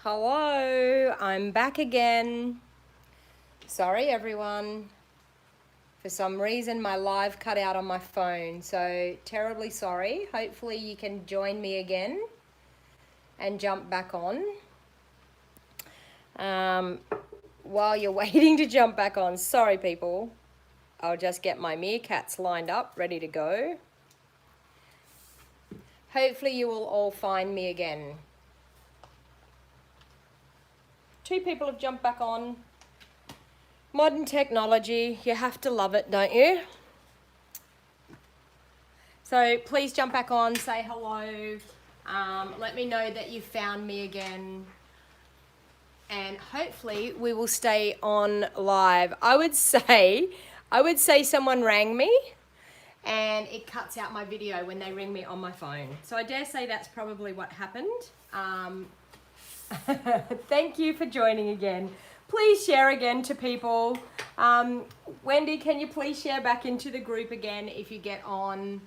Hello, I'm back again. Sorry everyone. For some reason my live cut out on my phone, so terribly sorry. Hopefully you can join me again and jump back on. While you're waiting to jump back on, sorry people. I'll just get my meerkats lined up, ready to go. Hopefully you will all find me again. 2 people have jumped back on. Modern technology, you have to love it, don't you? So please jump back on, say hello. Let me know that you found me again. And hopefully we will stay on live. I would say someone rang me and it cuts out my video when they ring me on my phone. So I dare say that's probably what happened. Thank you for joining again. Please share again to people. Wendy, can you please share back into the group again if you get on?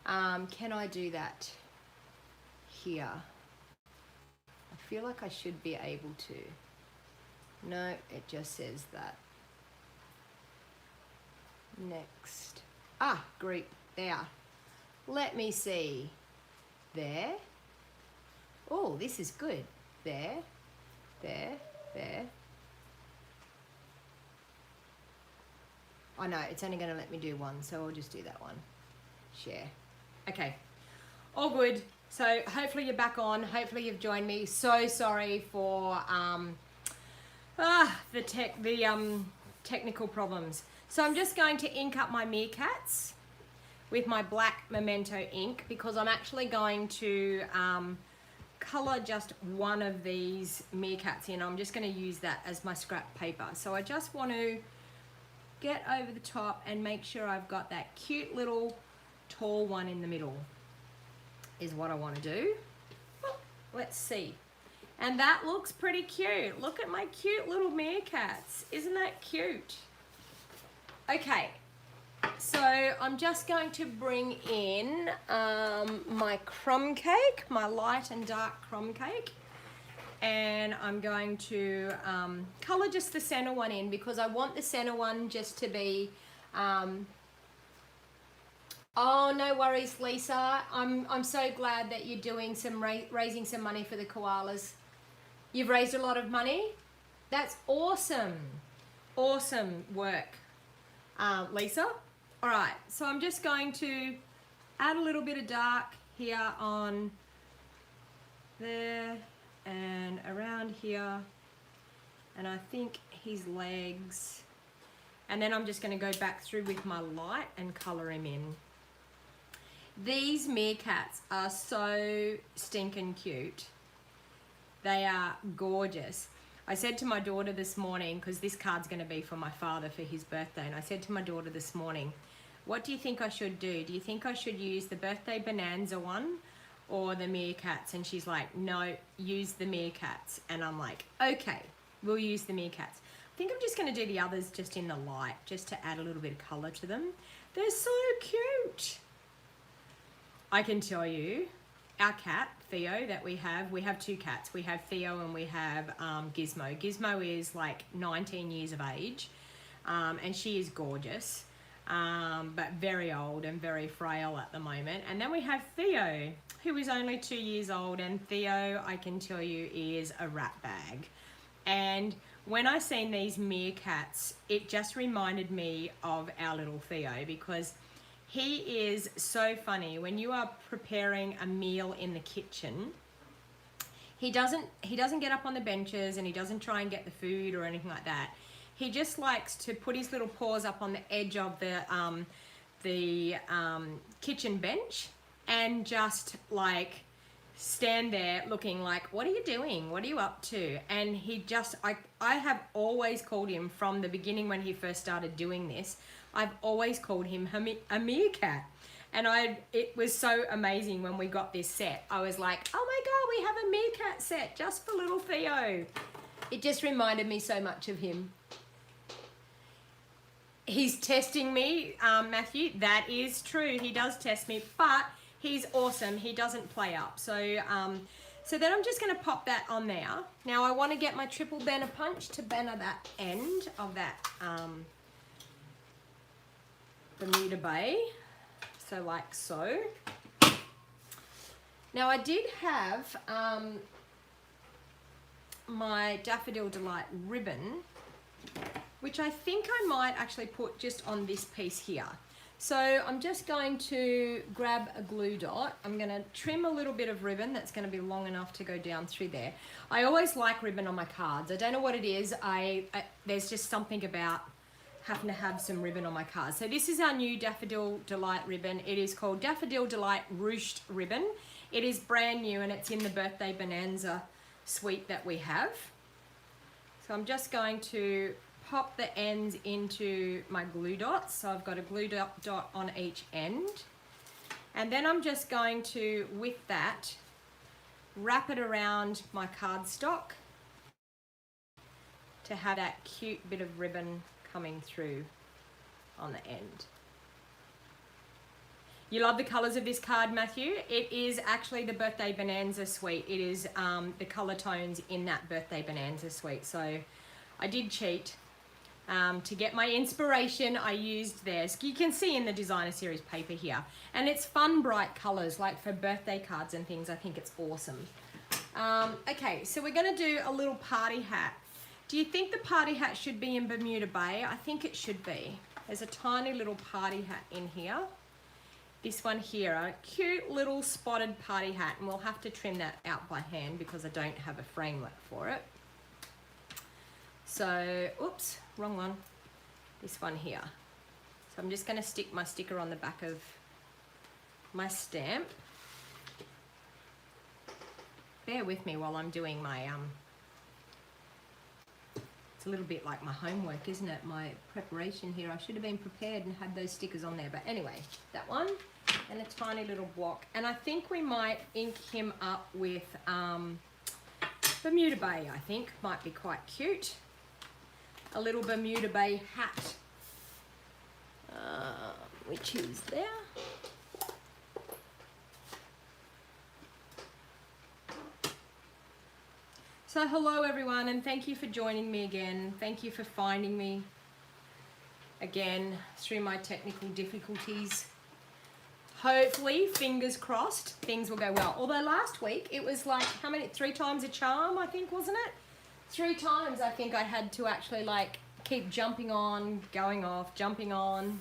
Can I do that here? I feel like I should be able to. No, it just says that. Next. Ah, group, there. Let me see. There. Oh, this is good. There, there, there. Oh no, it's only going to let me do one, so I'll just do that one. Share. Okay, all good. So hopefully you're back on. Hopefully you've joined me. So sorry for the technical problems. So I'm just going to ink up my meerkats with my black Memento ink because I'm actually going to color just one of these meerkats in. I'm just going to use that as my scrap paper. So I just want to get over the top and make sure I've got that cute little tall one in the middle is what I want to do. Let's see. And that looks pretty cute. Look at my cute little meerkats. Isn't that cute? Okay, so I'm just going to bring in my crumb cake, my light and dark crumb cake. And I'm going to color just the center one in because I want the center one just to be, oh, no worries, Lisa. I'm so glad that you're doing some, raising some money for the koalas. You've raised a lot of money? That's awesome. Awesome work, Lisa. All right, so I'm just going to add a little bit of dark here on there and around here, and I think his legs, and then I'm just going to go back through with my light and color him in. These meerkats are so stinking cute. They are gorgeous. I said to my daughter this morning, because this card's going to be for my father for his birthday, and I said to my daughter this morning, what do you think I should do? Do you think I should use the birthday bonanza one or the meerkats? And she's like, no, use the meerkats. And I'm like, okay, we'll use the meerkats. I think I'm just going to do the others just in the light, just to add a little bit of color to them. They're so cute. I can tell you, our cat, Theo, that we have 2 cats. We have Theo and we have Gizmo. Gizmo is like 19 years of age, and she is gorgeous, but very old and very frail at the moment. And then we have Theo, who is only 2 years old, and Theo, I can tell you, is a rat bag. And when I seen these meerkats, it just reminded me of our little Theo, because he is so funny. When you are preparing a meal in the kitchen, he doesn't get up on the benches and he doesn't try and get the food or anything like that. He just likes to put his little paws up on the edge of the kitchen bench and just like stand there looking like, what are you doing? What are you up to? And he just, I have always called him from the beginning when he first started doing this, I've always called him a meerkat. And it was so amazing when we got this set. I was like, oh my God, we have a meerkat set just for little Theo. It just reminded me so much of him. He's testing me, Matthew. That is true. He does test me, but he's awesome. He doesn't play up. So So then I'm just going to pop that on there. Now I want to get my triple banner punch to banner that end of that Bermuda Bay. So like so. Now I did have my Daffodil Delight ribbon, which I think I might actually put just on this piece here. So I'm just going to grab a glue dot. I'm going to trim a little bit of ribbon that's going to be long enough to go down through there. I always like ribbon on my cards. I don't know what it is. There's just something about having to have some ribbon on my cards. So this is our new Daffodil Delight ribbon. It is called Daffodil Delight Ruched Ribbon. It is brand new and it's in the Birthday Bonanza suite that we have. So I'm just going to pop the ends into my glue dots. So I've got a glue dot on each end. And then I'm just going to, with that, wrap it around my cardstock to have that cute bit of ribbon coming through on the end. You love the colours of this card, Matthew? It is actually the Birthday Bonanza suite. It is the colour tones in that Birthday Bonanza suite. So I did cheat. To get my inspiration, I used theirs. You can see in the designer series paper here. And it's fun, bright colours, like for birthday cards and things. I think it's awesome. Okay, so we're going to do a little party hat. Do you think the party hat should be in Bermuda Bay? I think it should be. There's a tiny little party hat in here. This one here, a cute little spotted party hat. And we'll have to trim that out by hand because I don't have a framework for it. So, oops, wrong one. This one here. So I'm just going to stick my sticker on the back of my stamp. Bear with me while I'm doing my, it's a little bit like my homework, isn't it? My preparation here. I should have been prepared and had those stickers on there. But anyway, that one and a tiny little block. And I think we might ink him up with Bermuda Bay, I think. Might be quite cute. A little Bermuda Bay hat, which is there. So hello everyone, and thank you for joining me again. Thank you for finding me again through my technical difficulties. Hopefully, fingers crossed, things will go well. Although last week it was like, how many, 3 times a charm, I think, wasn't it? 3 times I think I had to actually like keep jumping on, going off, jumping on.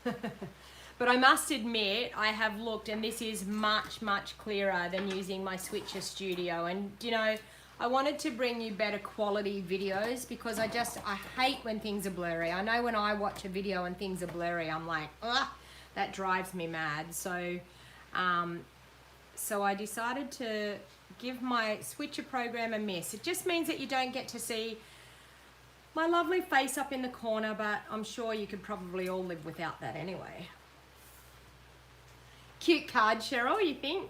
But I must admit, I have looked and this is much, much clearer than using my Switcher Studio. And you know, I wanted to bring you better quality videos because I hate when things are blurry. I know when I watch a video and things are blurry, I'm like, ugh, that drives me mad. So, so I decided to give my Switcher program a miss. It just means that you don't get to see my lovely face up in the corner, but I'm sure you could probably all live without that anyway. Cute card, Cheryl, you think?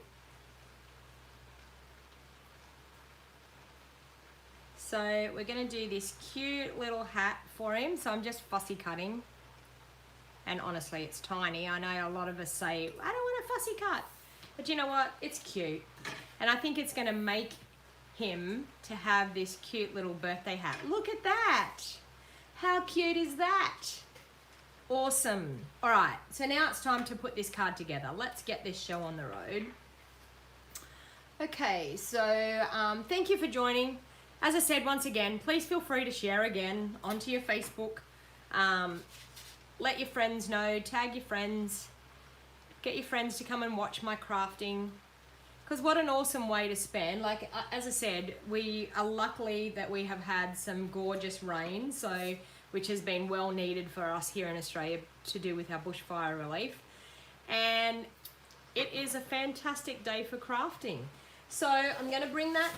So we're going to do this cute little hat for him. So I'm just fussy cutting. And honestly, it's tiny. I know a lot of us say, I don't want a fussy cut. But you know what? It's cute. And I think it's going to make him to have this cute little birthday hat. Look at that. How cute is that? Awesome. All right. So now it's time to put this card together. Let's get this show on the road. Okay. So thank you for joining. As I said, once again, please feel free to share again onto your Facebook. Let your friends know. Tag your friends. Get your friends to come and watch my crafting. Because what an awesome way to spend. Like, as I said, we are lucky that we have had some gorgeous rain, so which has been well needed for us here in Australia to do with our bushfire relief. And it is a fantastic day for crafting. So I'm going to bring that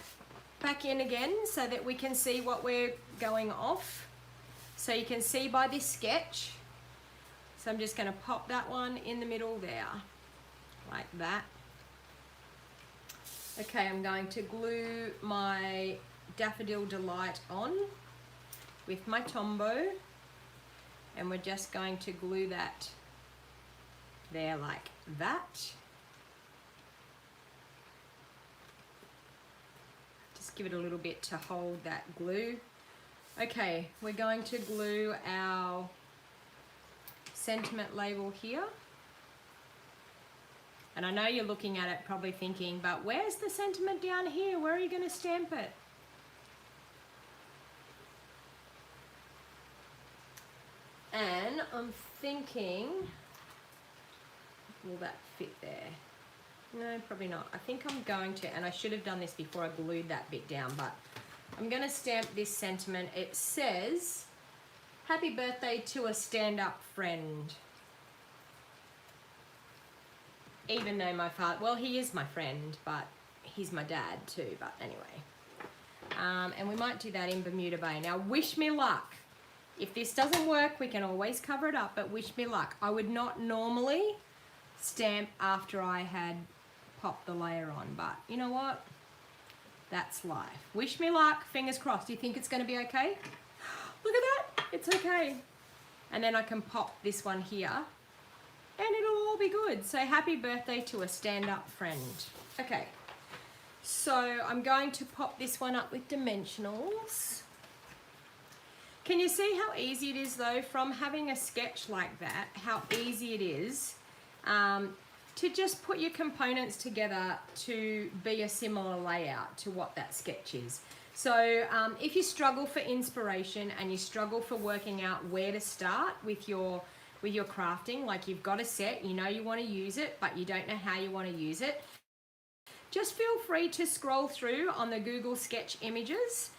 back in again so that we can see what we're going off. So you can see by this sketch. So I'm just going to pop that one in the middle there, like that. Okay, I'm going to glue my Daffodil Delight on with my Tombow, and we're just going to glue that there like that. just give it a little bit to hold that glue. Okay, we're going to glue our sentiment label here. And I know you're looking at it probably thinking, but where's the sentiment down here? Where are you going to stamp it? And I'm thinking, will that fit there? No, probably not. I think I'm going to, and I should have done this before I glued that bit down, but I'm going to stamp this sentiment. It says, happy birthday to a stand-up friend. Even though my father, well, he is my friend, but he's my dad too, but anyway. And we might do that in Bermuda Bay. Now, wish me luck. If this doesn't work, we can always cover it up, but wish me luck. I would not normally stamp after I had popped the layer on, but you know what? That's life. Wish me luck, fingers crossed. Do you think it's going to be okay? Look at that, it's okay. And then I can pop this one here and it'll all be good. So happy birthday to a stand-up friend. Okay, so I'm going to pop this one up with dimensionals. Can you see how easy it is though, from having a sketch like that, how easy it is to just put your components together to be a similar layout to what that sketch is. So if you struggle for inspiration and you struggle for working out where to start with your crafting, like you've got a set, you know you want to use it, but you don't know how you want to use it, just feel free to scroll through on the Google Sketch images.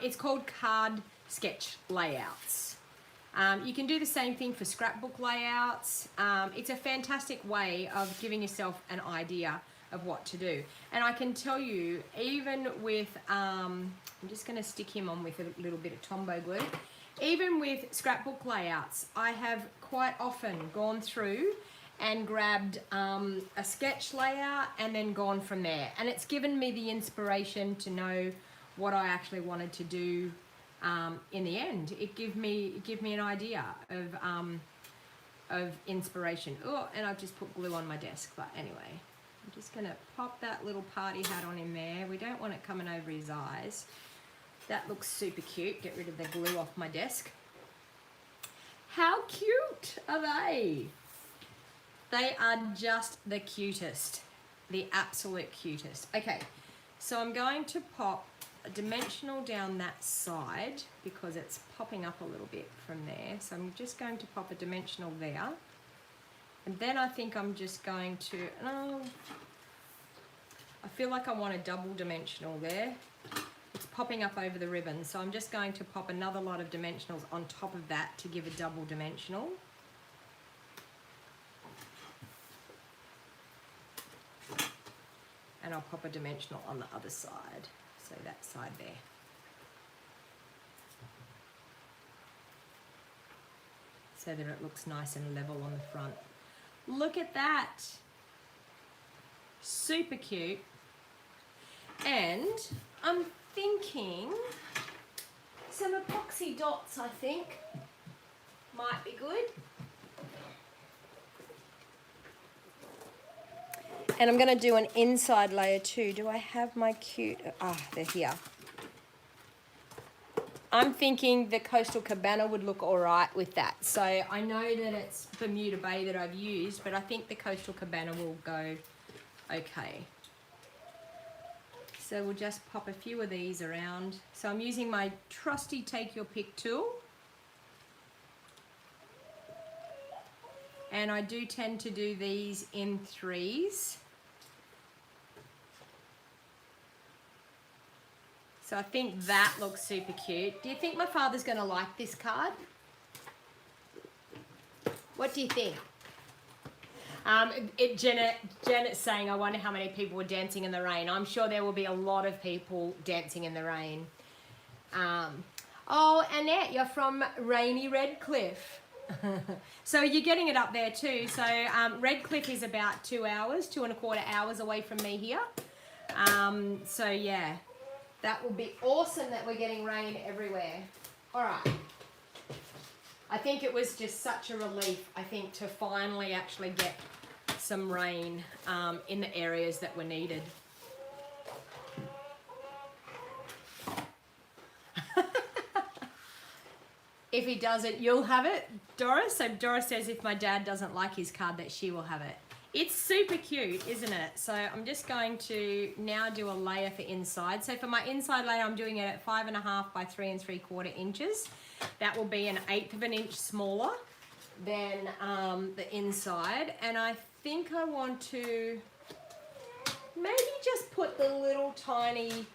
It's called card sketch layouts. You can do the same thing for scrapbook layouts. It's a fantastic way of giving yourself an idea of what to do. And I can tell you, even with, I'm just going to stick him on with a little bit of Tombow glue, even with scrapbook layouts, I have quite often gone through and grabbed a sketch layout and then gone from there. And it's given me the inspiration to know what I actually wanted to do in the end. It give me an idea of inspiration. Oh, and I've just put glue on my desk, but anyway, I'm just gonna pop that little party hat on him there. We don't want it coming over his eyes. That looks super cute. Get rid of the glue off my desk. How cute are they? They are just the cutest, the absolute cutest. Okay, so I'm going to pop a dimensional down that side because it's popping up a little bit from there. So I'm just going to pop a dimensional there. And then I think I'm just going to, I feel like I want a double dimensional there. It's popping up over the ribbon. So I'm just going to pop another lot of dimensionals on top of that to give a double dimensional. And I'll pop a dimensional on the other side. So that side there. So that it looks nice and level on the front. Look at that. Super cute. And I'm thinking some epoxy dots, I think, might be good. And I'm going to do an inside layer too. Do I have my cute... they're here. I'm thinking the Coastal Cabana would look all right with that. So I know that it's Bermuda Bay that I've used, but I think the Coastal Cabana will go okay. So we'll just pop a few of these around. So I'm using my trusty Take Your Pick tool. And I do tend to do these in threes. So I think that looks super cute. Do you think my father's going to like this card? What do you think? Janet's saying, I wonder how many people were dancing in the rain. I'm sure there will be a lot of people dancing in the rain. Oh, Annette, you're from rainy Redcliffe. So you're getting it up there too. So Redcliffe is about 2 hours, 2¼ hours away from me here. So yeah, that will be awesome that we're getting rain everywhere. All right. I think it was just such a relief, I think, to finally actually get some rain in the areas that were needed. If he doesn't, you'll have it, Doris. So Doris says if my dad doesn't like his card, that she will have it. It's super cute, isn't it? So I'm just going to now do a layer for inside. So for my inside layer, I'm doing it at 5.5 by 3 3/4 inches. That will be 1/8 of an inch smaller than the inside. And I think I want to maybe just put the little tiny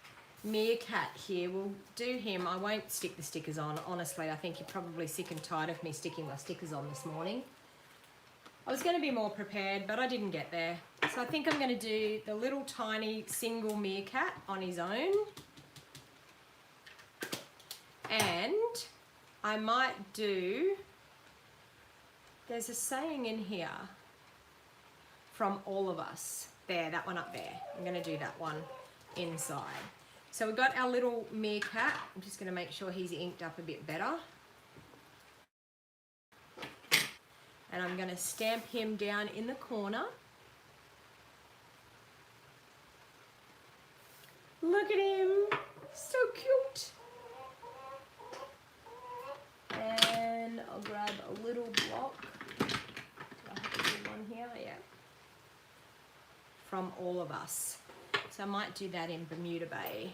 meerkat here. We'll do him. I won't stick the stickers on. Honestly, I think you're probably sick and tired of me sticking my stickers on this morning. I was going to be more prepared, but I didn't get there. So I think I'm going to do the little tiny single meerkat on his own. And I might do, there's a saying in here, from all of us. There, that one up there. I'm going to do that one inside. So we've got our little meerkat. I'm just going to make sure he's inked up a bit better. And I'm going to stamp him down in the corner. Look at him, so cute. And I'll grab a little block. Do I have a good one here? Yeah. From all of us. So I might do that in Bermuda Bay.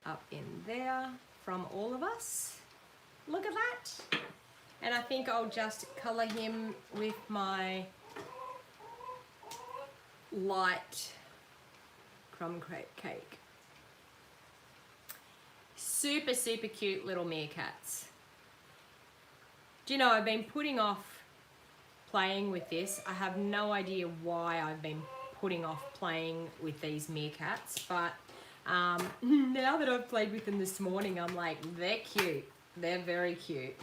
Up in there. From all of us. Look at that. And I think I'll just colour him with my light crumb cake. Super, super cute little meerkats. Do you know, I've been putting off playing with this. I have no idea why I've been putting off playing with these meerkats, but now that I've played with them this morning, I'm like, they're cute. They're very cute.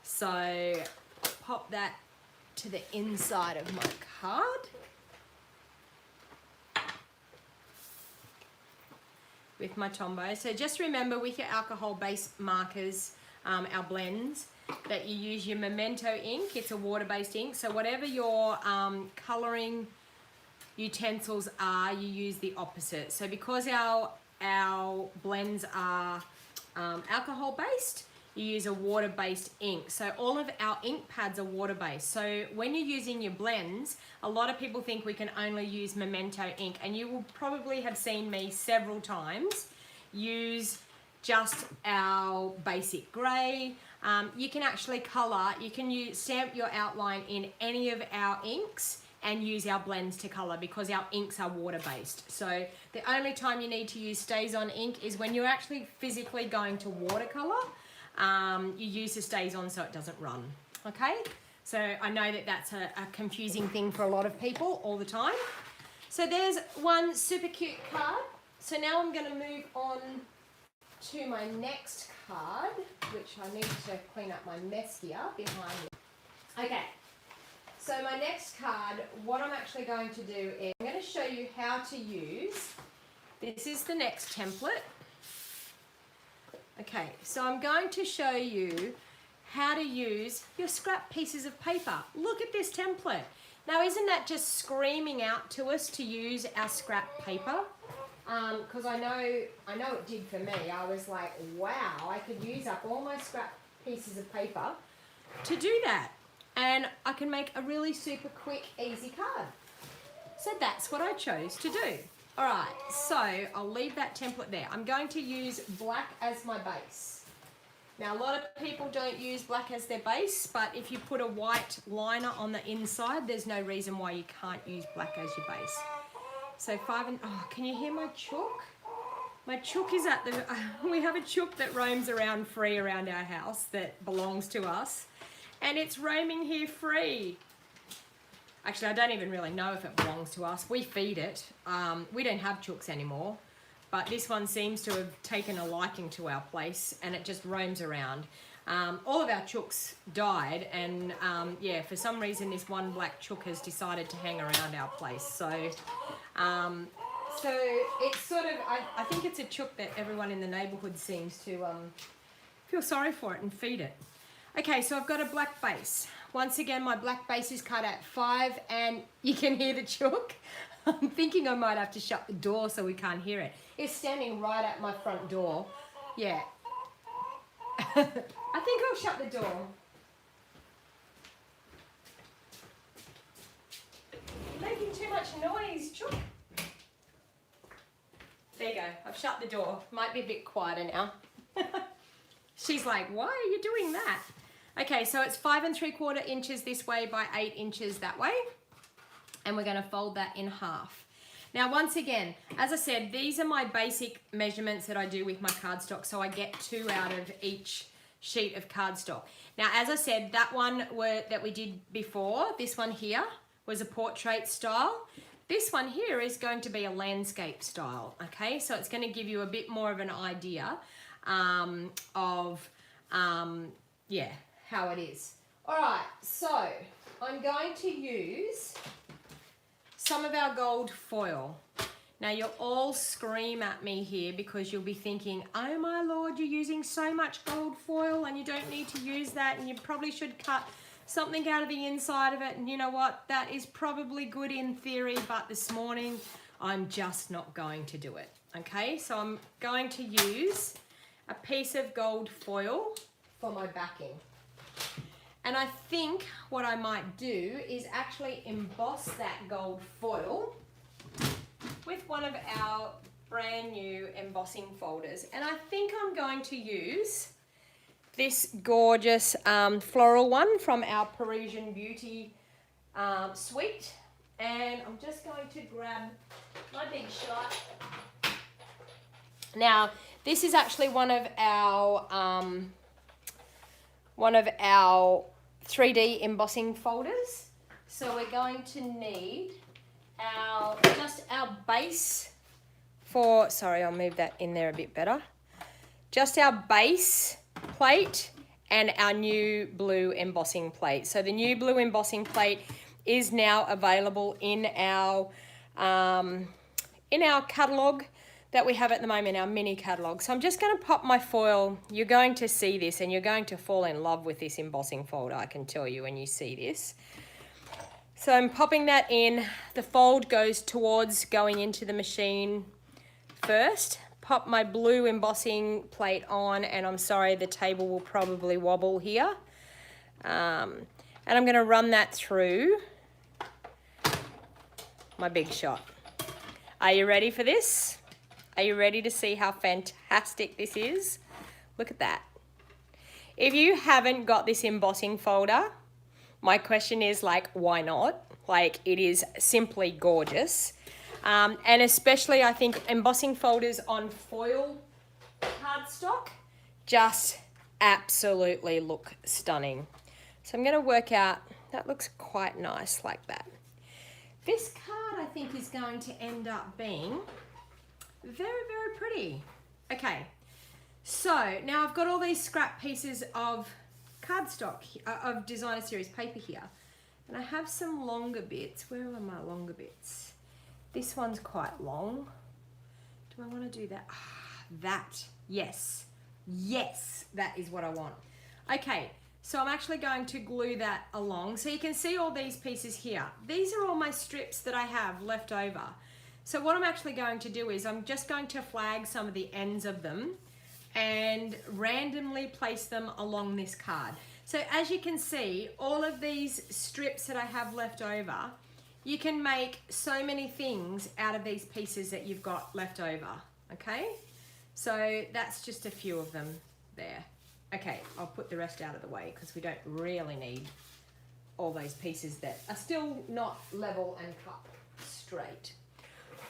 So pop that to the inside of my card. With my Tombow. So just remember with your alcohol-based markers, our blends, that you use your Memento ink. It's a water-based ink. So whatever your colouring utensils are, you use the opposite. So because our blends are alcohol based, you use a water based ink. So all of our ink pads are water based. So when you're using your blends, a lot of people think we can only use Memento ink, and you will probably have seen me several times use just our basic grey. You can actually colour, you can stamp your outline in any of our inks and use our blends to colour because our inks are water-based. So the only time you need to use Stays On ink is when you're actually physically going to watercolour. You use the Stays On so it doesn't run, okay? So I know that that's a confusing thing for a lot of people all the time. So there's one super cute card. So now I'm going to move on to my next card, which I need to clean up my mess here behind me. Okay. So my next card, what I'm actually going to do is I'm going to show you how to use, this is the next template. Okay, so I'm going to show you how to use your scrap pieces of paper. Look at this template. Now isn't that just screaming out to us to use our scrap paper? Because I know it did for me. I was like, wow, I could use up all my scrap pieces of paper to do that. And I can make a really super quick, easy card. So that's what I chose to do. All right, so I'll leave that template there. I'm going to use black as my base. Now, a lot of people don't use black as their base, but if you put a white liner on the inside, there's no reason why you can't use black as your base. So can you hear my chook? My chook is at the, we have a chook that roams around free around our house that belongs to us. And it's roaming here free. Actually, I don't even really know if it belongs to us. We feed it. We don't have chooks anymore, but this one seems to have taken a liking to our place and it just roams around. All of our chooks died, and yeah, for some reason this one black chook has decided to hang around our place. So it's sort of, I think it's a chook that everyone in the neighbourhood seems to feel sorry for it and feed it. Okay, so I've got a black base. Once again, my black base is cut at 5, and you can hear the chook. I'm thinking I might have to shut the door so we can't hear it. It's standing right at my front door. Yeah. I think I'll shut the door. Making too much noise, Chook. There you go. I've shut the door. Might be a bit quieter now. She's like, why are you doing that? Okay, so it's 5 3/4 inches this way by 8 inches that way. And we're going to fold that in half. Now, once again, as I said, these are my basic measurements that I do with my cardstock. So I get 2 out of each sheet of cardstock. Now, as I said, that one that we did before, this one here, was a portrait style. This one here is going to be a landscape style, okay? So it's going to give you a bit more of an idea of, yeah, how it is. All right, so I'm going to use some of our gold foil. Now you'll all scream at me here because you'll be thinking, oh my Lord, you're using so much gold foil and you don't need to use that and you probably should cut something out of the inside of it. And you know what? That is probably good in theory, but this morning I'm just not going to do it. Okay, so I'm going to use a piece of gold foil for my backing. And I think what I might do is actually emboss that gold foil with one of our brand new embossing folders. And I think I'm going to use this gorgeous floral one from our Parisian Beauty suite. And I'm just going to grab my big shot. Now, this is actually one of our 3D embossing folders. So we're going to need just our base for, sorry, I'll move that in there a bit better. Just our base plate and our new blue embossing plate. So the new blue embossing plate is now available in our catalogue that we have at the moment, our mini catalogue. So I'm just going to pop my foil. You're going to see this and you're going to fall in love with this embossing folder, I can tell you when you see this. So I'm popping that in. The fold goes towards going into the machine first. Pop my blue embossing plate on, and I'm sorry, the table will probably wobble here. And I'm going to run that through my big shot. Are you ready for this? Are you ready to see how fantastic this is? Look at that. If you haven't got this embossing folder, my question is like, why not? Like, it is simply gorgeous. And especially I think embossing folders on foil cardstock just absolutely look stunning. So I'm going to work out, that looks quite nice like that. This card I think is going to end up being very, very pretty. Okay, so now I've got all these scrap pieces of cardstock, of Designer Series paper here. And I have some longer bits. Where are my longer bits? This one's quite long. Do I want to do that? That, yes. Yes, that is what I want. Okay, so I'm actually going to glue that along. So you can see all these pieces here. These are all my strips that I have left over. So what I'm actually going to do is I'm just going to flag some of the ends of them and randomly place them along this card. So as you can see, all of these strips that I have left over, you can make so many things out of these pieces that you've got left over, okay? So that's just a few of them there. Okay, I'll put the rest out of the way because we don't really need all those pieces that are still not level and cut straight.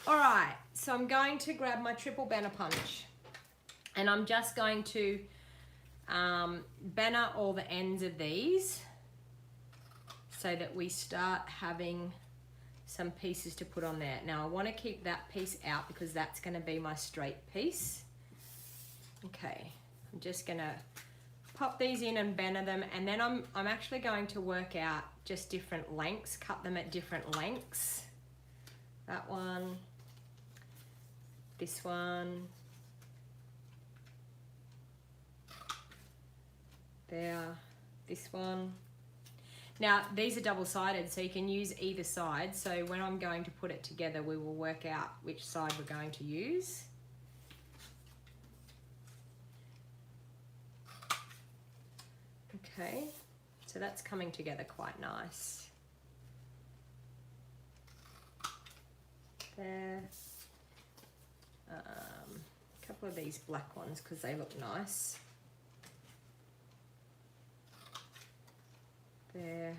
All right, so I'm going to grab my triple banner punch and I'm just going to banner all the ends of these so that we start having some pieces to put on there. Now I want to keep that piece out because that's going to be my straight piece. Okay, I'm just going to pop these in and banner them, and then I'm actually going to work out just different lengths, cut them at different lengths. That one, this one, there, this one. Now, these are double-sided, so you can use either side. So when I'm going to put it together, we will work out which side we're going to use. Okay, so that's coming together quite nice. There. A couple of these black ones because they look nice. There.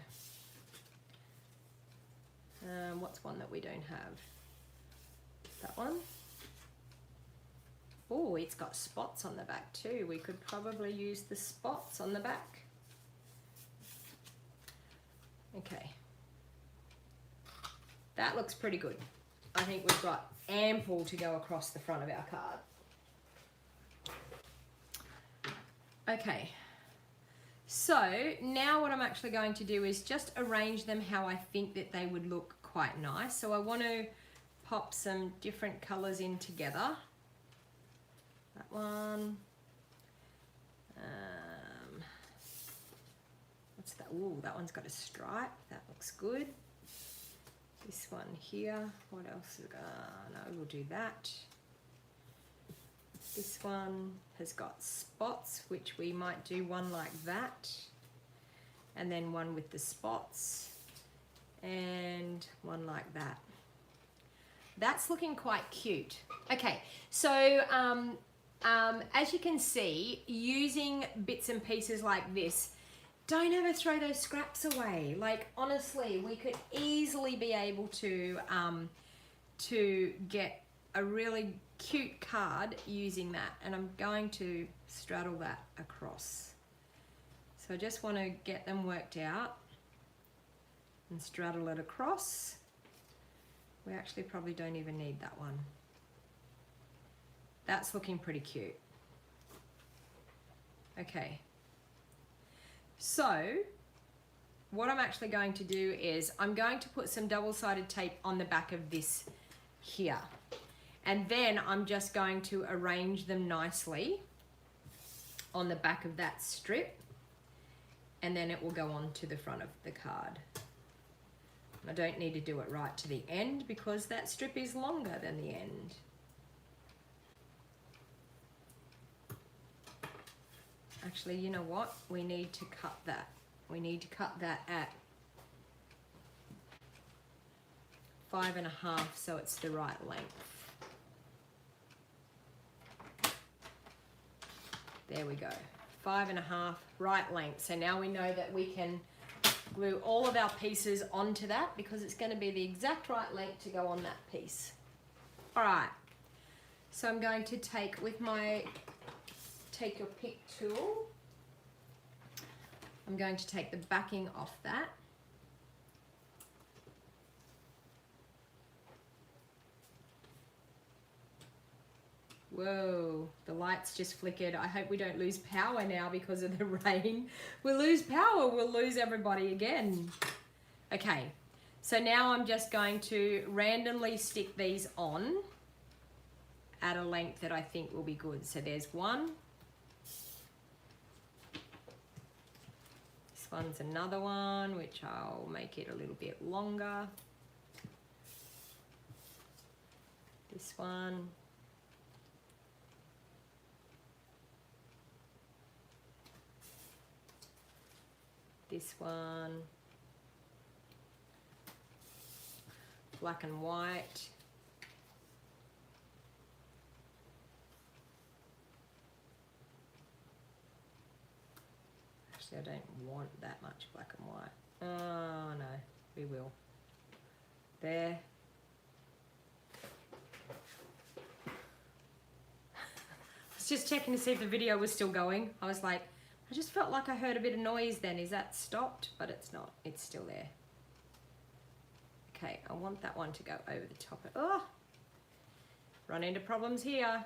What's one that we don't have? That one. Oh, it's got spots on the back too. We could probably use the spots on the back. Okay. That looks pretty good. I think we've got ample to go across the front of our card. Okay. So now what I'm actually going to do is just arrange them how I think that they would look quite nice. So I want to pop some different colors in together. That one. What's that? Ooh, that one's got a stripe. That looks good. This one here. What else? No, we'll do that. This one has got spots, which we might do one like that. And then one with the spots. And one like that. That's looking quite cute. Okay, so as you can see, using bits and pieces like this, don't ever throw those scraps away. Like, honestly, we could easily be able to get a really cute card using that. And I'm going to straddle that across. So I just want to get them worked out and straddle it across. We actually probably don't even need that one. That's looking pretty cute. Okay. So what I'm actually going to do is I'm going to put some double-sided tape on the back of this here. And then I'm just going to arrange them nicely on the back of that strip. And then it will go on to the front of the card. I don't need to do it right to the end because that strip is longer than the end. Actually, you know what? We need to cut that. We need to cut that at 5.5 so it's the right length. There we go. 5.5, right length. So now we know that we can glue all of our pieces onto that because it's going to be the exact right length to go on that piece. All right. So I'm going to take with my take your pick tool. I'm going to take the backing off that. Whoa, the lights just flickered. I hope we don't lose power now because of the rain. We'll lose power, we'll lose everybody again. Okay, so now I'm just going to randomly stick these on at a length that I think will be good. So there's one. This one's another one, which I'll make it a little bit longer. This one. This one. Black and white. Actually, I don't want that much black and white. Oh no, we will. There. I was just checking to see if the video was still going. I was like, I just felt like I heard a bit of noise then. Is that stopped? But it's not. It's still there. Okay, I want that one to go over the top. Oh, run into problems here.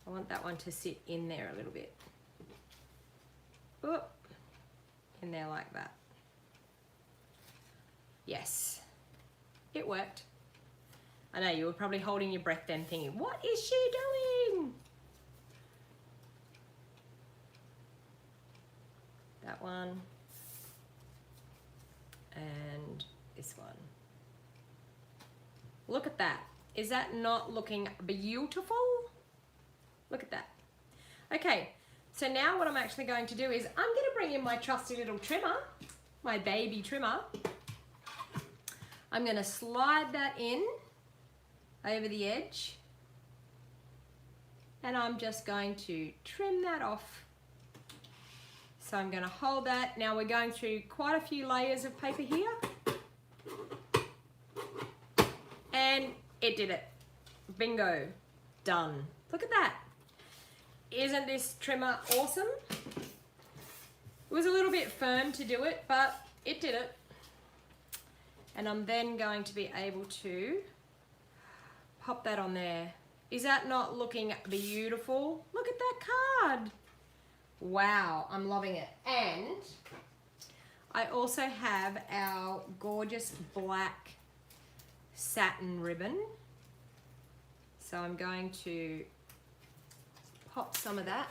I want that one to sit in there a little bit. Oop, in there like that. Yes, it worked. I know you were probably holding your breath then thinking, what is she doing? that one. And this one. Look at that. Is that not looking beautiful? Look at that. Okay, so now what I'm actually going to do is I'm going to bring in my trusty little trimmer, my baby trimmer. I'm going to slide that in over the edge. And I'm just going to trim that off. So I'm going to hold that. Now we're going through quite a few layers of paper here. And it did it. Bingo. Done. Look at that. Isn't this trimmer awesome? It was a little bit firm to do it, but it did it. And I'm then going to be able to pop that on there. Is that not looking beautiful? Look at that card. Wow, I'm loving it. And I also have our gorgeous black satin ribbon. So I'm going to pop some of that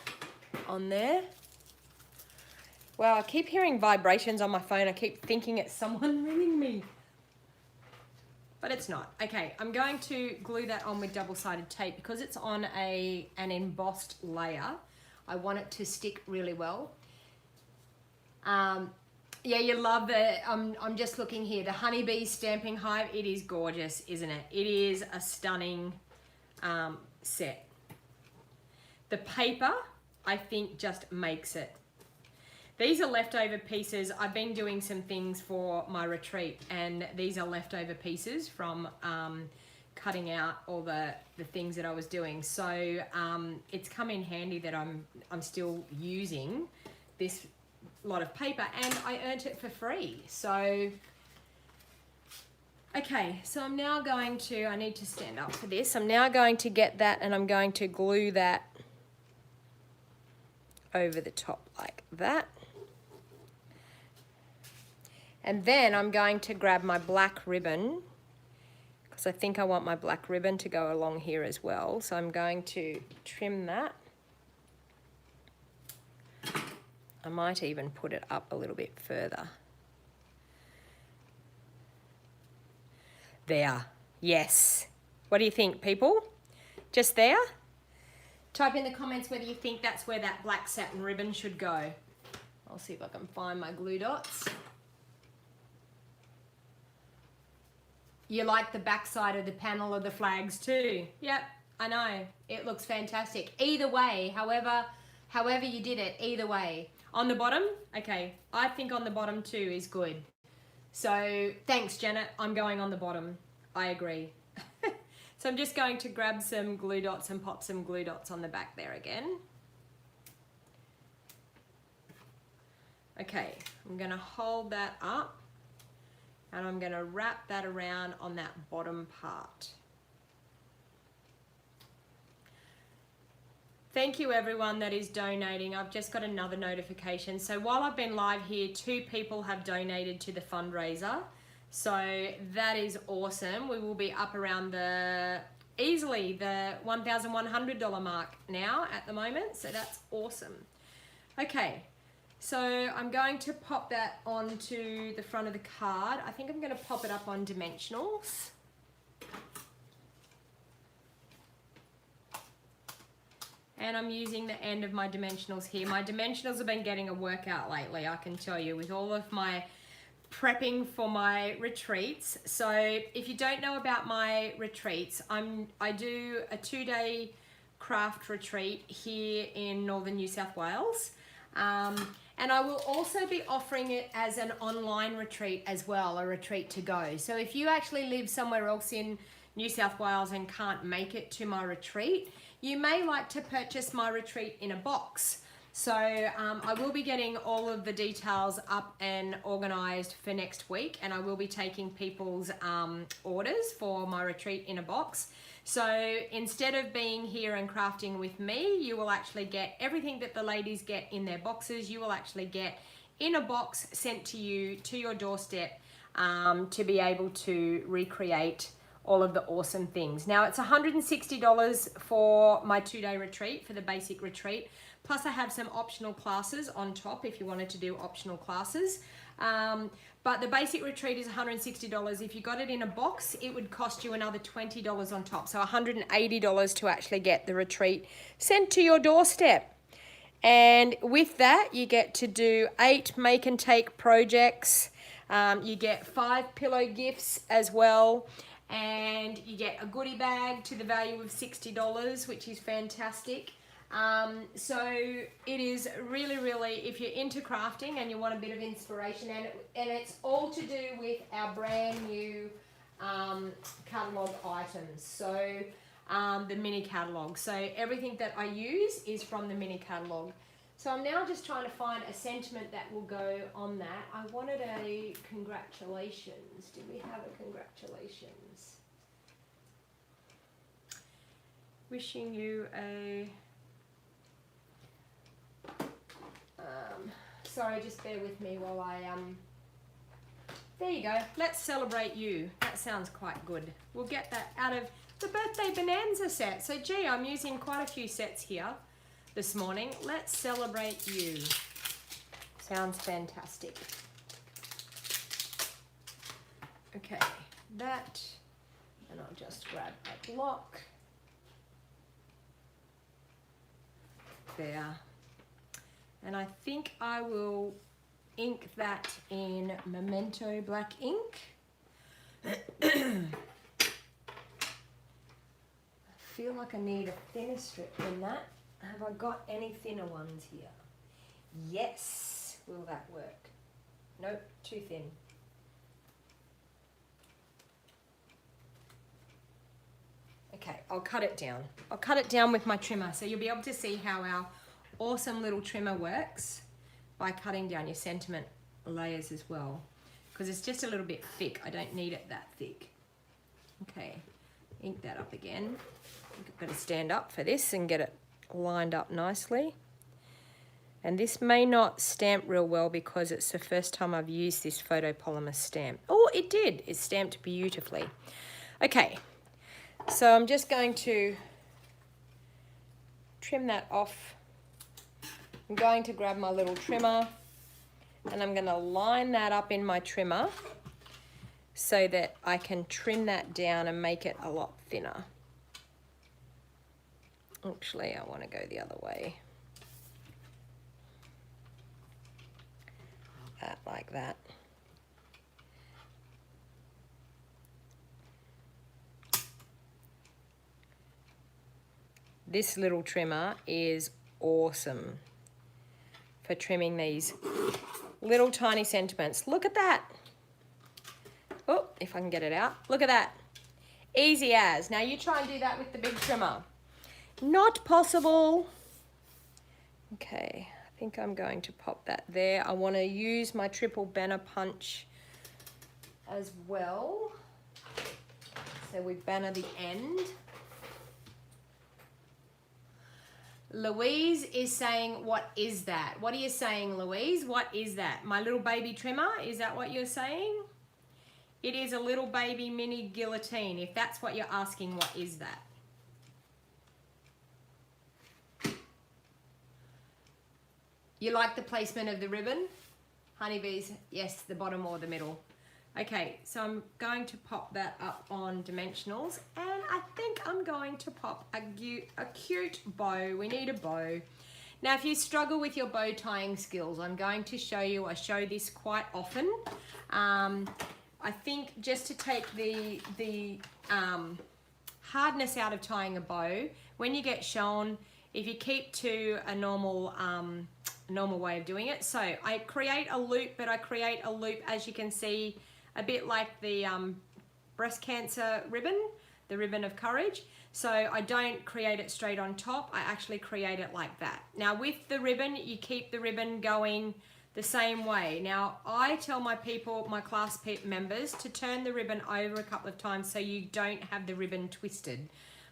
on there. Wow, I keep hearing vibrations on my phone. I keep thinking it's someone ringing me. But it's not. Okay, I'm going to glue that on with double-sided tape because it's on an embossed layer. I want it to stick really well. Yeah, you love the, I'm just looking here, the honeybee stamping hive. It is gorgeous, isn't it? It is a stunning set. The paper, I think, just makes it. These are leftover pieces. I've been doing some things for my retreat, and these are leftover pieces from cutting out all the things that I was doing. So it's come in handy that I'm still using this lot of paper, and I earned it for free. So, okay, so I'm now going to, I need to stand up for this. I'm now going to get that, and I'm going to glue that over the top like that. And then I'm going to grab my black ribbon, because I think I want my black ribbon to go along here as well. So I'm going to trim that. I might even put it up a little bit further. There, yes. What do you think, people? Just there? Type in the comments whether you think that's where that black satin ribbon should go. I'll see if I can find my glue dots. You like the back side of the panel of the flags too? Yep, I know. It looks fantastic. Either way, however you did it, either way. On the bottom, okay, I think on the bottom too is good. So thanks, Janet. I'm going on the bottom. I agree. So I'm just going to grab some glue dots and pop some glue dots on the back there again. Okay, I'm going to hold that up. And I'm going to wrap that around on that bottom part. Thank you everyone that is donating. I've just got another notification. So while I've been live here, 2 people have donated to the fundraiser. So that is awesome. We will be up around easily the $1,100 mark now at the moment. So that's awesome. Okay. So I'm going to pop that onto the front of the card. I think I'm going to pop it up on dimensionals. And I'm using the end of my dimensionals here. My dimensionals have been getting a workout lately, I can tell you, with all of my prepping for my retreats. So if you don't know about my retreats, I do a 2-day craft retreat here in northern New South Wales. And I will also be offering it as an online retreat as well, a retreat to go. So if you actually live somewhere else in New South Wales and can't make it to my retreat, you may like to purchase my retreat in a box. So I will be getting all of the details up and organised for next week, and I will be taking people's orders for my retreat in a box. So instead of being here and crafting with me, you will actually get everything that the ladies get in their boxes. You will actually get in a box sent to you to your doorstep to be able to recreate all of the awesome things. Now it's $160 for my 2-day retreat, for the basic retreat, Plus I have some optional classes on top if you wanted to do optional classes. But the basic retreat is $160. If you got it in a box, it would cost you another $20 on top. So $180 to actually get the retreat sent to your doorstep. And with that, you get to do 8 make and take projects. You get 5 pillow gifts as well. And you get a goodie bag to the value of $60, which is fantastic. So it is really, really, if you're into crafting and you want a bit of inspiration, and it's all to do with our brand new catalogue items. So the mini catalogue. So everything that I use is from the mini catalogue. So I'm now just trying to find a sentiment that will go on that. I wanted a congratulations. Did we have a congratulations? Wishing you a... sorry, just bear with me while I... There you go. Let's celebrate you. That sounds quite good. We'll get that out of the birthday bonanza set. So gee, I'm using quite a few sets here this morning. Let's celebrate you. Sounds fantastic. Okay, that, and I'll just grab a block. There. And I think I will ink that in Memento black ink. I feel like I need a thinner strip than that. Have I got any thinner ones here? Yes. Will that work? Nope, too thin. Okay, I'll cut it down. I'll cut it down with my trimmer so you'll be able to see how our awesome little trimmer works by cutting down your sentiment layers as well, because it's just a little bit thick. I don't need it that thick. Okay, ink that up again. I've got to stand up for this and get it lined up nicely. And this may not stamp real well because it's the first time I've used this photopolymer stamp. Oh, it did. It stamped beautifully. Okay, so I'm just going to trim that off. I'm going to grab my little trimmer and I'm going to line that up in my trimmer so that I can trim that down and make it a lot thinner. Actually, I want to go the other way. That, like that. This little trimmer is awesome for trimming these little tiny sentiments. Look at that. Oh, if I can get it out. Look at that. Easy as. Now you try and do that with the big trimmer. Not possible. Okay, I think I'm going to pop that there. I want to use my triple banner punch as well. So we banner the end. Louise is saying, what is that? What are you saying, Louise? What is that? My little baby trimmer? Is that what you're saying? It is a little baby mini guillotine. If that's what you're asking, what is that? You like the placement of the ribbon? Honeybees, yes, the bottom or the middle. Okay, so I'm going to pop that up on dimensionals, and I think I'm going to pop a cute bow. We need a bow. Now, if you struggle with your bow tying skills, I'm going to show you. I show this quite often. I think just to take the hardness out of tying a bow, when you get shown, if you keep to a normal way of doing it. So I create a loop, but I create a loop, as you can see, a bit like the breast cancer ribbon, the ribbon of courage. So I don't create it straight on top, I actually create it like that. Now with the ribbon, you keep the ribbon going the same way. Now I tell my people, my class members, to turn the ribbon over a couple of times so you don't have the ribbon twisted.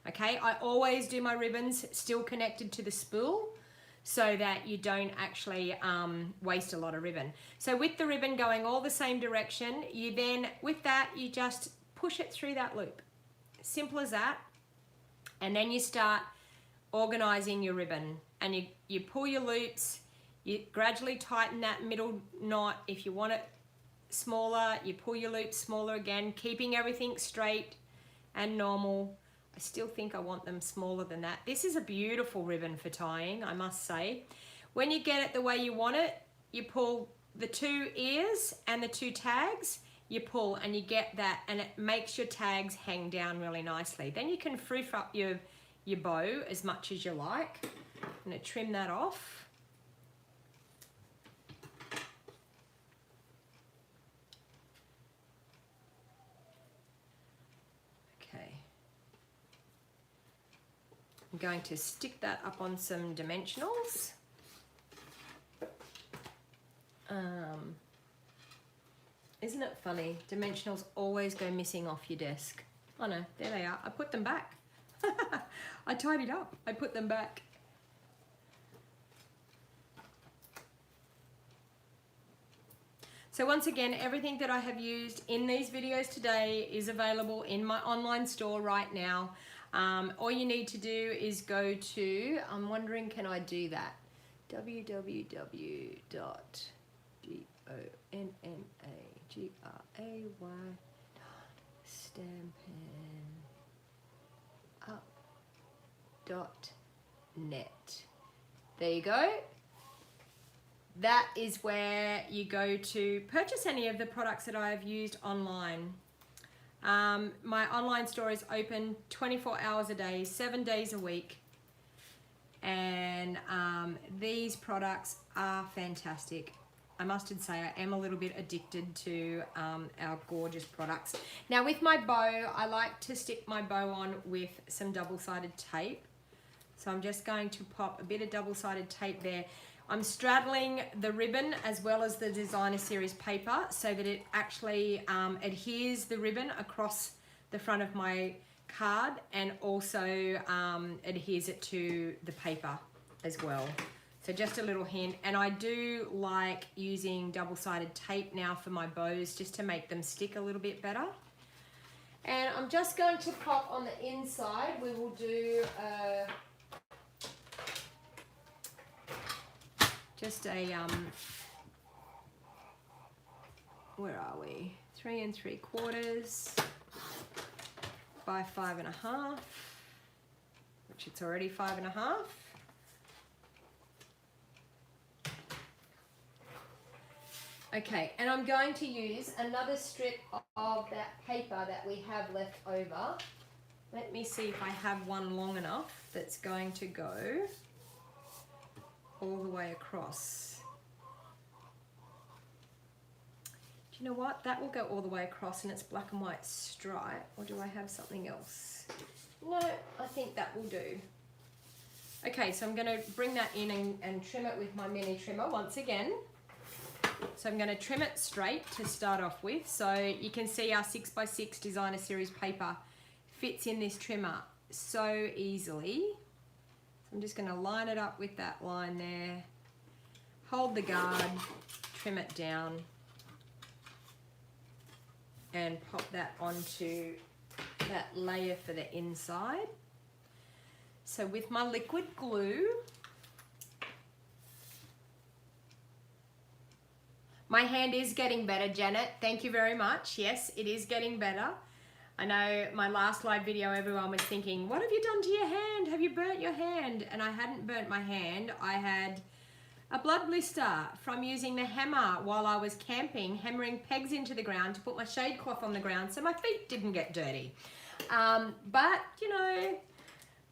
Okay, I always do my ribbons still connected to the spool, so that you don't actually waste a lot of ribbon. So with the ribbon going all the same direction, you then, with that, you just push it through that loop. Simple as that. And then you start organizing your ribbon, and you pull your loops, you gradually tighten that middle knot. If you want it smaller, you pull your loops smaller again, keeping everything straight and normal. I still think I want them smaller than that. This is a beautiful ribbon for tying, I must say. When you get it the way you want it, you pull the 2 ears and the 2 tags, you pull and you get that, and it makes your tags hang down really nicely. Then you can froof up your bow as much as you like. I'm going to trim that off. I'm going to stick that up on some dimensionals. Isn't it funny? Dimensionals always go missing off your desk. Oh no, there they are. I put them back. I tidied up. I put them back. So once again, everything that I have used in these videos today is available in my online store right now. All you need to do is go to, I'm wondering, can I do that? www.DonnaG.net. There you go. That is where you go to purchase any of the products that I have used online. My online store is open 24 hours a day, 7 days a week. And these products are fantastic. I must say I am a little bit addicted to our gorgeous products. Now with my bow, I like to stick my bow on with some double-sided tape. So I'm just going to pop a bit of double-sided tape there. I'm straddling the ribbon as well as the designer series paper so that it actually adheres the ribbon across the front of my card, and also adheres it to the paper as well. So just a little hint. And I do like using double-sided tape now for my bows just to make them stick a little bit better. And I'm just going to pop on the inside. We will do just a where are we, 3 3/4 by 5 1/2, which it's already 5 1/2. Okay, and I'm going to use another strip of that paper that we have left over. Let me see if I have one long enough that's going to go all the way across. Do you know what? That will go all the way across, and it's black and white stripe. Or do I have something else? No, I think that will do. Okay, so I'm going to bring that in and trim it with my mini trimmer once again. So I'm going to trim it straight to start off with. So you can see our 6x6 designer series paper fits in this trimmer so easily. So I'm just going to line it up with that line there, hold the guard, trim it down, and pop that onto that layer for the inside. So with my liquid glue, my hand is getting better, Janet. Thank you very much. Yes, it is getting better. I know my last live video, everyone was thinking, what have you done to your hand? Have you burnt your hand? And I hadn't burnt my hand. I had a blood blister from using the hammer while I was camping, hammering pegs into the ground to put my shade cloth on the ground so my feet didn't get dirty. But, you know,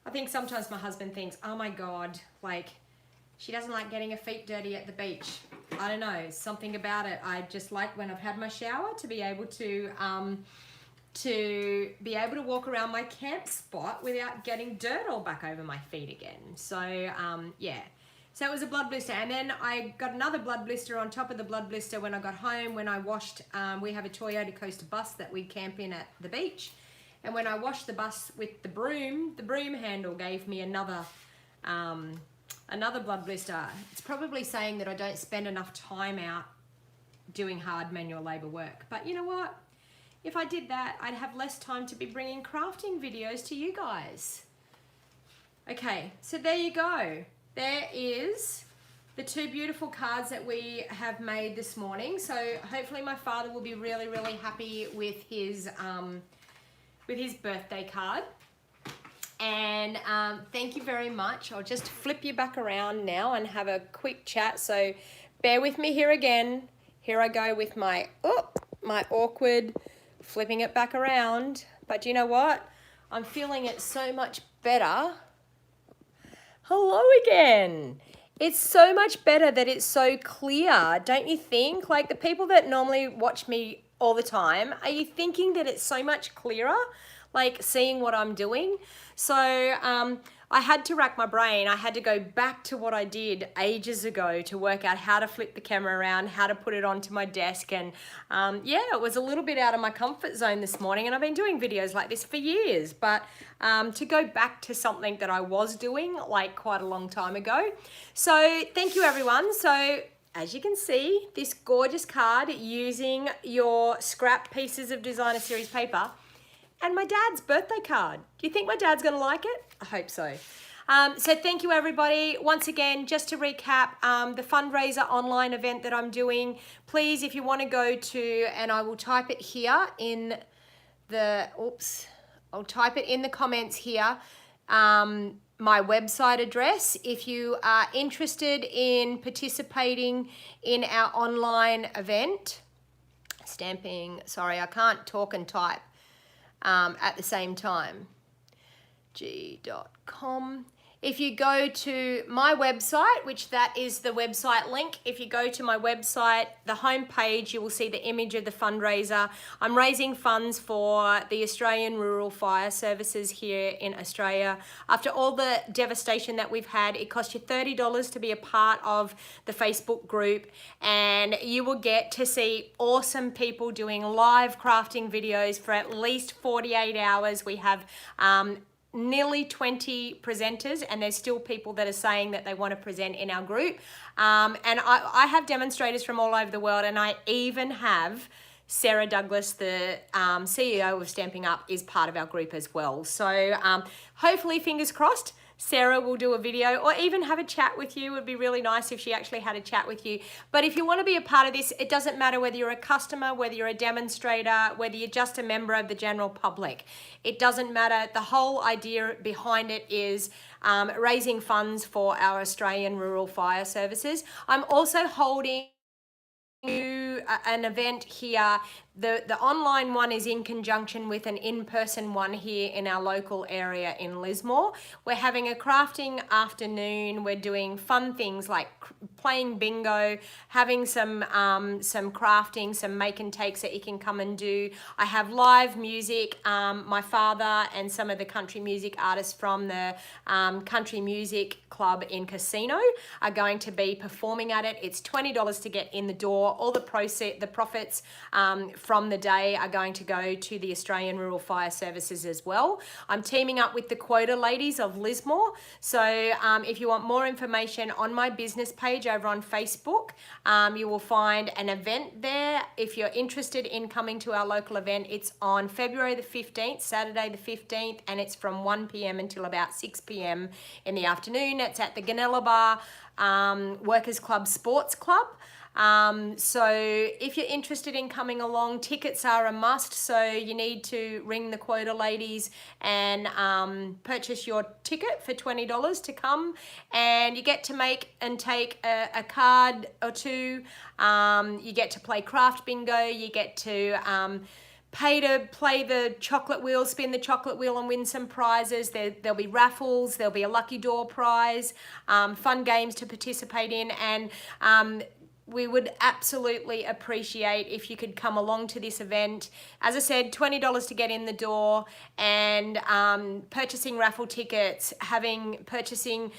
I think sometimes my husband thinks, oh my God, like, she doesn't like getting her feet dirty at the beach. I don't know, something about it. I just like when I've had my shower to be able to walk around my camp spot without getting dirt all back over my feet again. So yeah, so it was a blood blister, and then I got another blood blister on top of the blood blister when I got home. When I washed, we have a Toyota Coaster bus that we camp in at the beach, and when I washed the bus with the broom handle gave me another blood blister. It's probably saying that I don't spend enough time out doing hard manual labor work. But you know what? If I did that, I'd have less time to be bringing crafting videos to you guys. Okay, so there you go. There is the two beautiful cards that we have made this morning. So hopefully my father will be really, really happy with his birthday card. And thank you very much. I'll just flip you back around now and have a quick chat. So bear with me here again. Here I go with my awkward flipping it back around. But you know what? I'm feeling it so much better. Hello again. It's so much better that it's so clear, don't you think? Like the people that normally watch me all the time, are you thinking that it's so much clearer? Like seeing what I'm doing? So I had to rack my brain. I had to go back to what I did ages ago to work out how to flip the camera around, how to put it onto my desk. And yeah, it was a little bit out of my comfort zone this morning, and I've been doing videos like this for years. But to go back to something that I was doing like quite a long time ago. So thank you everyone. So as you can see, this gorgeous card using your scrap pieces of designer series paper and my dad's birthday card. Do you think my dad's gonna like it? I hope so. So thank you everybody. Once again, just to recap, the fundraiser online event that I'm doing, please, if you wanna go to, and I will type it here in the, I'll type it in the comments here, my website address. If you are interested in participating in our online event, sorry, I can't talk and type at the same time, g.com. If you go to my website, which that is the website link, if you go to my website, the home page, you will see the image of the fundraiser. I'm raising funds for the Australian Rural Fire Services here in Australia. After all the devastation that we've had, it costs you $30 to be a part of the Facebook group, and you will get to see awesome people doing live crafting videos for at least 48 hours. We have nearly 20 presenters, and there's still people that are saying that they want to present in our group. And I have demonstrators from all over the world, and I even have Sarah Douglas, the CEO of Stampin Up, is part of our group as well. So hopefully, fingers crossed, Sarah will do a video or even have a chat with you. It would be really nice if she actually had a chat with you. But if you want to be a part of this, it doesn't matter whether you're a customer, whether you're a demonstrator, whether you're just a member of the general public. It doesn't matter. The whole idea behind it is raising funds for our Australian Rural Fire Services. I'm also holding an event here. The online one is in conjunction with an in-person one here in our local area in Lismore. We're having a crafting afternoon. We're doing fun things like playing bingo, having some crafting, some make and takes that you can come and do. I have live music. My father and some of the country music artists from the Country Music Club in Casino are going to be performing at it. It's $20 to get in the door. All the profits from the day are going to go to the Australian Rural Fire Services as well. I'm teaming up with the Quota Ladies of Lismore. So if you want more information on my business page over on Facebook, you will find an event there. If you're interested in coming to our local event, it's on February the 15th, Saturday the 15th, and it's from 1 p.m. until about 6 p.m. in the afternoon. It's at the Ganella Bar Workers Club Sports Club. So if you're interested in coming along, tickets are a must. So you need to ring the Quota Ladies and purchase your ticket for $20 to come, and you get to make and take a card or two. You get to play craft bingo. You get to pay to play the chocolate wheel, spin the chocolate wheel and win some prizes. There'll be raffles, there'll be a lucky door prize, fun games to participate in, and we would absolutely appreciate if you could come along to this event. As I said, $20 to get in the door, and purchasing raffle tickets, purchasing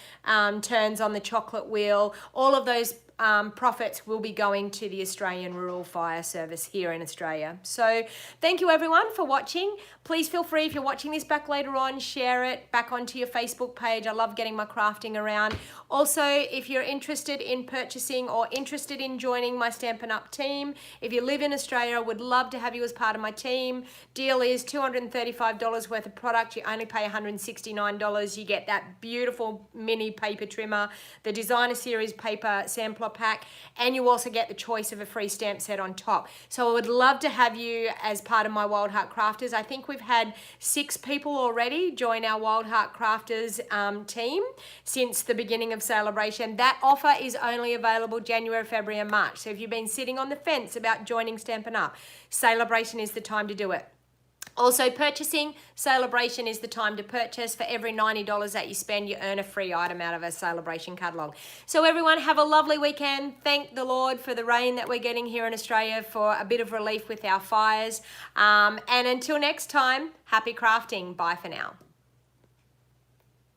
turns on the chocolate wheel, all of those profits will be going to the Australian Rural Fire Service here in Australia. So thank you everyone for watching. Please feel free, if you're watching this back later on, share it back onto your Facebook page. I love getting my crafting around. Also, if you're interested in purchasing or interested in joining my Stampin' Up team, if you live in Australia, I would love to have you as part of my team. Deal is $235 worth of product. You only pay $169. You get that beautiful mini paper trimmer, the Designer Series paper sampler pack, and you also get the choice of a free stamp set on top. So I would love to have you as part of my Wild Heart Crafters. I think we've had 6 people already join our Wild Heart Crafters team since the beginning of Celebration. That offer is only available January, February and March. So if you've been sitting on the fence about joining Stampin' Up, Celebration is the time to do it. Also, purchasing, Celebration is the time to purchase. For every $90 that you spend, you earn a free item out of a Celebration catalogue. So everyone, have a lovely weekend. Thank the Lord for the rain that we're getting here in Australia for a bit of relief with our fires. And until next time, happy crafting. Bye for now.